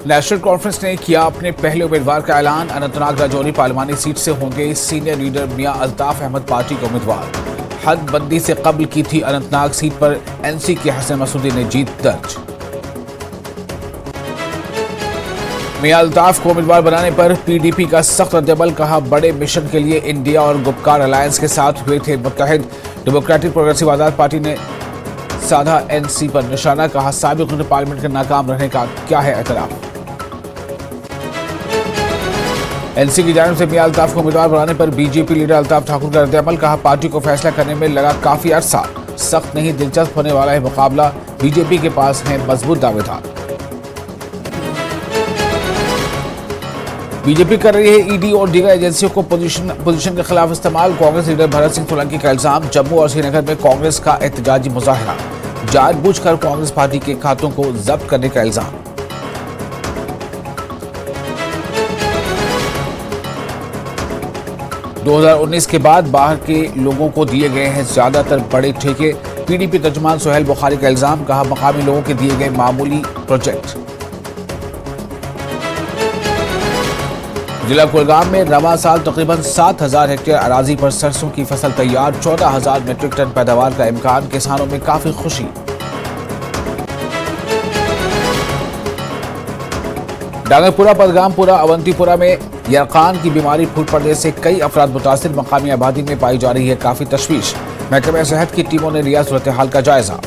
National conference ने किया अपने पहले उम्मीदवार का ऐलान। अनंतनाग राजौरी पार्लिमानी सीट से होंगे सीनियर लीडर मियां अल्ताफ अहमद पार्टी के उम्मीदवार। हदबंदी से कबल की थी अनंतनाग सीट पर एनसी के हसन मसूदी ने जीत दर्ज। मियां अल्ताफ को उम्मीदवार बनाने पर पीडीपी का सख्त रद्दअमल। कहा, बड़े मिशन के लिए इंडिया और गुपकार अलायंस के साथ हुए थे मुत्तहिद। डेमोक्रेटिक प्रोग्रेसिव आजाद पार्टी ने साधा एनसी पर निशाना। कहा, साबिक पार्लियामेंट के नाकाम रहने का क्या है एतराफ। एनसी की जानिब से मियां अल्ताफ को उम्मीदवार बनाने पर बीजेपी लीडर अल्ताफ ठाकुर का रद्दअमल। कहा, पार्टी को फैसला करने में लगा काफी अरसा। सख्त नहीं दिलचस्प होने वाला है मुकाबला। बीजेपी के पास है मजबूत दावेदार। बीजेपी कर रही है ईडी और दीगर एजेंसियों को पोजीशन के खिलाफ इस्तेमाल। कांग्रेस लीडर भरत सिंह सोलंकी का इल्जाम। जम्मू और श्रीनगर में कांग्रेस का एहतजाजी मुजाहरा। जानबूझकर कांग्रेस पार्टी के खातों को जब्त करने का इल्जाम। - 2019 के बाद बाहर के लोगों को दिए गए हैं ज्यादातर बड़े ठेके। पीडीपी तर्जुमान सुहेल बुखारी का इल्जाम। कहा, मकामी लोगों के दिए गए मामूली प्रोजेक्ट। जिला कुलगाम में रवा साल तकरीबन 7,000 हेक्टेयर अराजी पर सरसों की फसल तैयार। 14,000 मीट्रिक टन पैदावार का इम्कान। किसानों में काफी खुशी। डांगरपुरा, बदगामपुरा, अवंतीपुरा में यरकान की बीमारी फूट पड़ने से कई अफराद मुतासिर। मकामी आबादी में पाई जा रही है काफी तशवीश। महकमा सेहत की टीमों ने लिया सूरत हाल का जायजा।